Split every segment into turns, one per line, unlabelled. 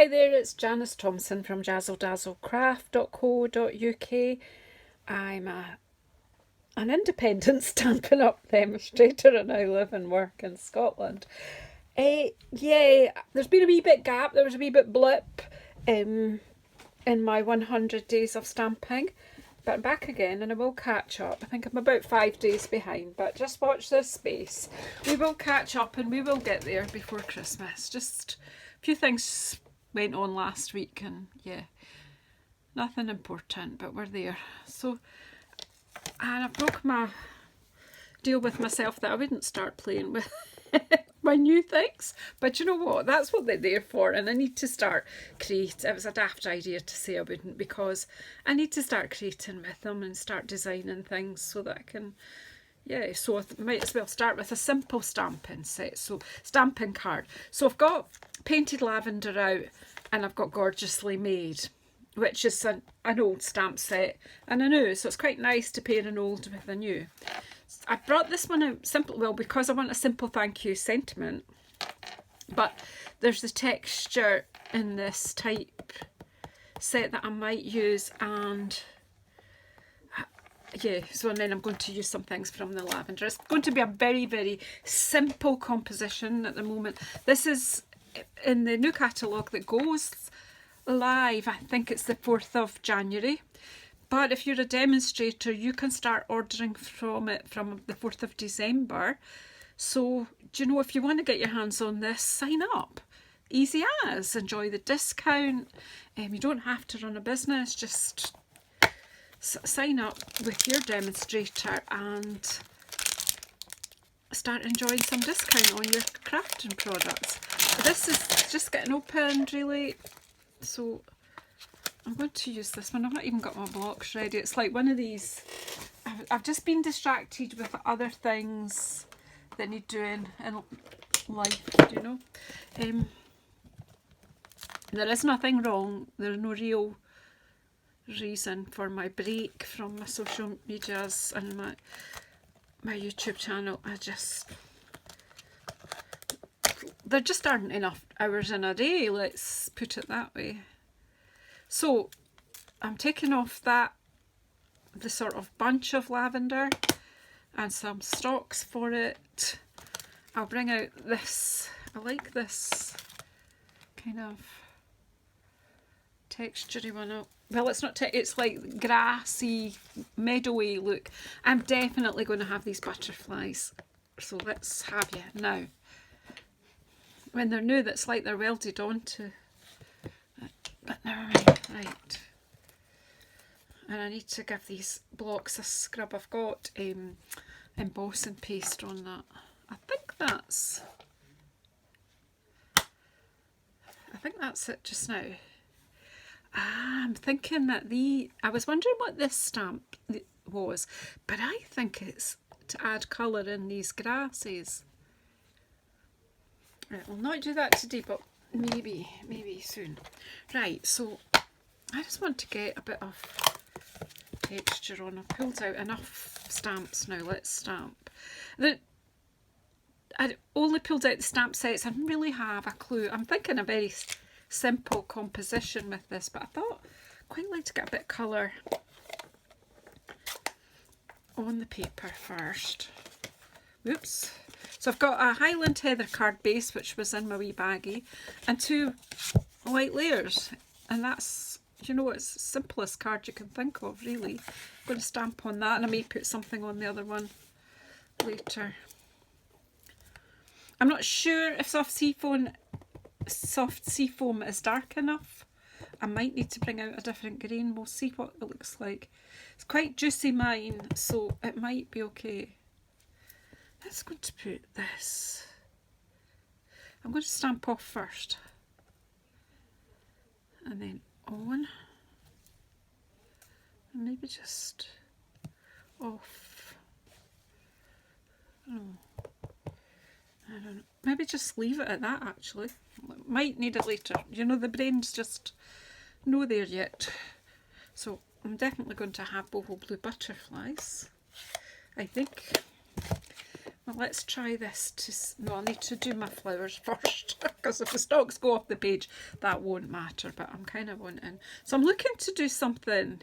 Hi there, it's Janice Thompson from JazzleDazzleCraft.co.uk. I'm an independent Stampin' Up demonstrator and I live and work in Scotland. Yeah, there's been a wee bit gap, there was a wee bit blip in my 100 days of stamping, but I'm back again and I will catch up. I think I'm about 5 days behind, but just watch this space. We will catch up and we will get there before Christmas. Just a few things went on last week and yeah, nothing important, but we're there. So, and I broke my deal with myself that I wouldn't start playing with my new things, but you know what, that's what they're there for, and I need to start creating. It was a daft idea to say I wouldn't, because I need to start creating with them and start designing things so that I can, yeah, so I might as well start with a simple stamping set. So stamping card. So I've got Painted Lavender out and I've got Gorgeously Made, which is an old stamp set and a new, so it's quite nice to pair an old with a new. I brought this one out simple, well, because I want a simple thank you sentiment, but there's the texture in this type set that I might use, and yeah, so and then I'm going to use some things from the lavender. It's going to be a very, very simple composition at the moment. This is in the new catalogue that goes live, I think it's the 4th of January. But if you're a demonstrator, you can start ordering from it from the 4th of December. So, do you know, if you want to get your hands on this, sign up. Easy as. Enjoy the discount. You don't have to run a business, just sign up with your demonstrator and start enjoying some discount on your crafting products. This is just getting opened really, so I'm going to use this one. I've not even got my blocks ready. It's like one of these, I've just been distracted with other things that need doing in life, you know. There is nothing wrong, there's no real reason for my break from my social medias and my YouTube channel. There just aren't enough hours in a day, let's put it that way. So I'm taking off the sort of bunch of lavender and some stalks for it. I'll bring out this, I like this kind of textury one. Well, it's not, it's like grassy, meadowy look. I'm definitely going to have these butterflies. So let's have you now. When they're new, that's like they're welded onto. But never mind, right. And I need to give these blocks a scrub. I've got embossing paste on that. I think that's it just now. I'm thinking that I was wondering what this stamp was, but I think it's to add colour in these grasses. Right, we'll not do that today, but maybe soon. Right, so I just want to get a bit of texture on. I've pulled out enough stamps now. Let's stamp. I only pulled out the stamp sets. I didn't really have a clue. I'm thinking a very simple composition with this, but I thought I'd quite like to get a bit of colour on the paper first. Oops. So I've got a Highland Heather card base, which was in my wee baggie, and 2 white layers, and that's, you know, it's the simplest card you can think of, really. I'm going to stamp on that, and I may put something on the other one later. I'm not sure if soft sea foam is dark enough. I might need to bring out a different green. We'll see what it looks like. It's quite juicy mine, so it might be okay. Let's go to put this. I'm going to stamp off first and then on, and maybe just off. Oh, I don't know. Maybe just leave it at that actually. Might need it later. You know, the brain's just no there yet. So I'm definitely going to have boho blue butterflies, I think. Well, let's try this no, I need to do my flowers first because if the stalks go off the page that won't matter, but I'm kind of wanting, so I'm looking to do something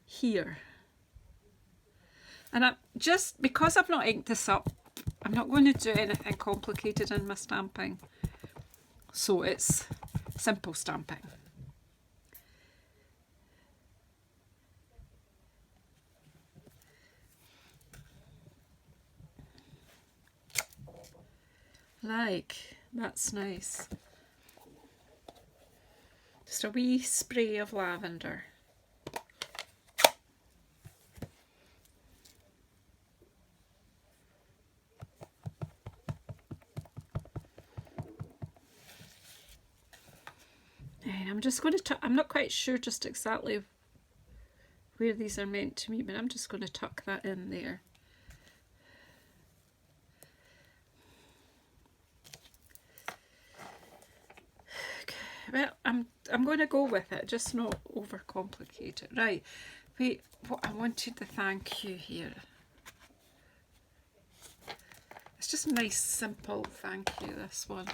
here, and I'm just, because I've not inked this up, I'm not going to do anything complicated in my stamping, so it's simple stamping. Like, that's nice. Just a wee spray of lavender. And I'm just going to, I'm not quite sure just exactly where these are meant to be, but I'm just going to tuck that in there. Well, I'm going to go with it, just not overcomplicate it. Right, wait, what I wanted to thank you here. It's just a nice, simple thank you, this one.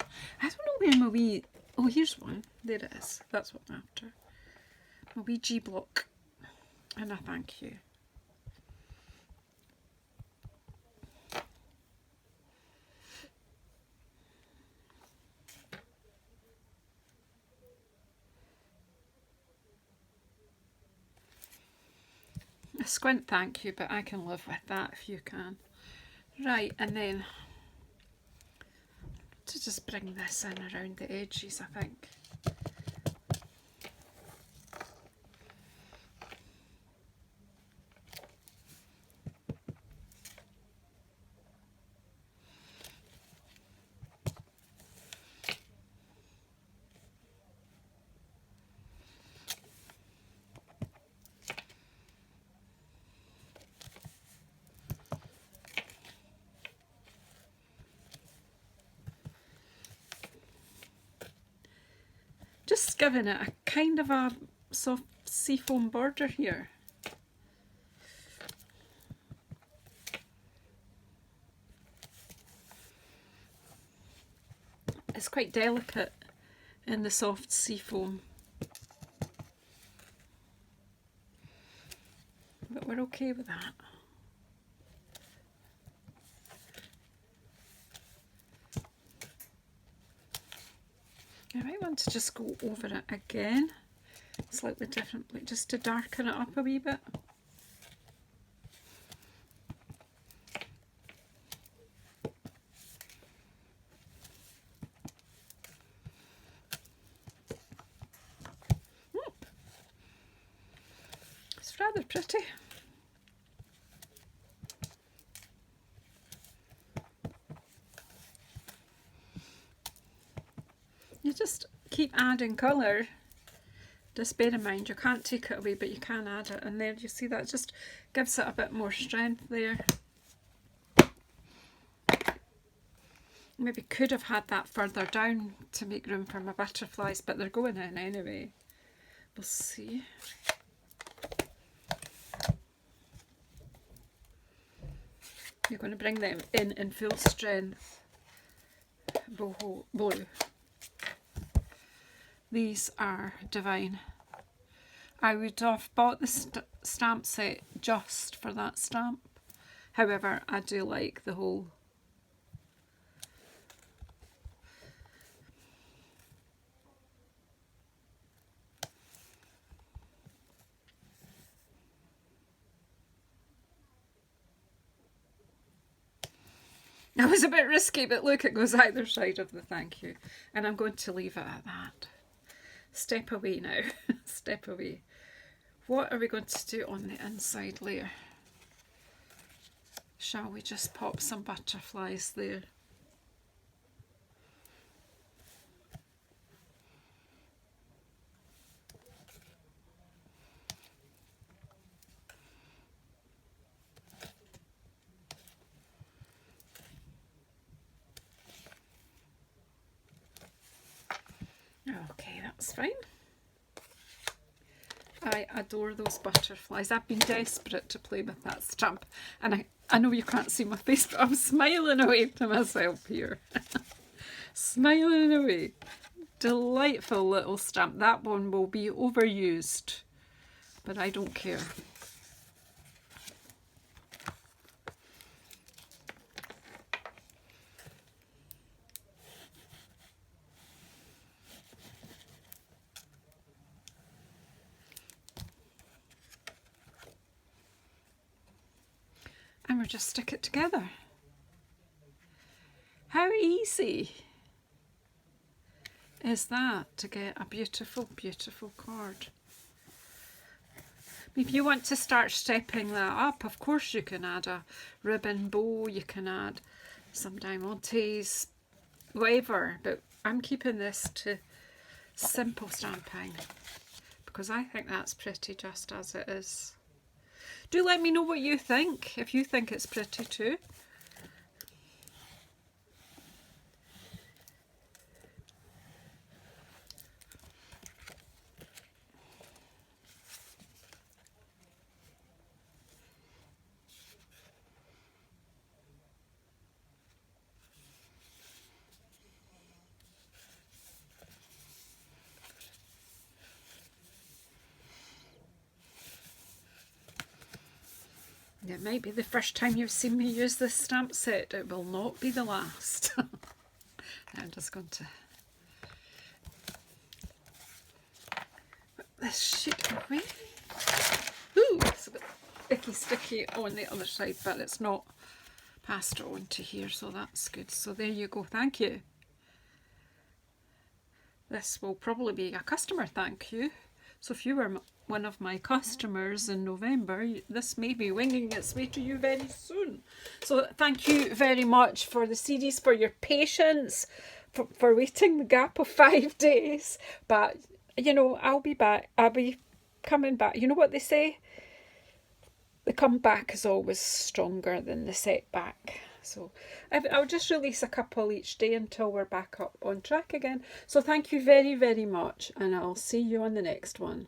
I don't know where my wee, oh, here's one. There it is. That's what I'm after. My wee G block and a thank you. A squint thank you, but I can live with that if you can. Right, and then to just bring this in around the edges, I think. Just giving it a kind of a soft seafoam border here. It's quite delicate in the soft seafoam, but we're okay with that. I might want to just go over it again, slightly differently, just to darken it up a wee bit. It's rather pretty. You just keep adding colour. Just bear in mind you can't take it away, but you can add it, and there you see that just gives it a bit more strength there. Maybe could have had that further down to make room for my butterflies, but they're going in anyway. We'll see. You're going to bring them in full strength. Blue. These are divine. I would have bought the stamp set just for that stamp. However, I do like the whole That was a bit risky, but look, it goes either side of the thank you. And I'm going to leave it at that. Step away now. Step away. What are we going to do on the inside layer? Shall we just pop some butterflies there? Okay, that's fine. I adore those butterflies. I've been desperate to play with that stamp, and I know you can't see my face, but I'm smiling away to myself here. Smiling away. Delightful little stamp. That one will be overused, but I don't care. And we just stick it together. How easy is that to get a beautiful, beautiful card? If you want to start stepping that up, of course you can add a ribbon bow, you can add some diamantes, whatever, but I'm keeping this to simple stamping because I think that's pretty just as it is. Do let me know what you think, if you think it's pretty too. It might be the first time you've seen me use this stamp set. It will not be the last. I'm just going to put this sheet away. Ooh, it's a bit icky sticky on the other side, but it's not passed on to here, so that's good. So there you go, thank you. This will probably be a customer thank you. So if you were one of my customers in November, this may be winging its way to you very soon. So thank you very much for the series, for your patience, for waiting the gap of 5 days. But, you know, I'll be back. I'll be coming back. You know what they say? The comeback is always stronger than the setback. So I'll just release a couple each day until we're back up on track again. So thank you very, very much, and I'll see you on the next one.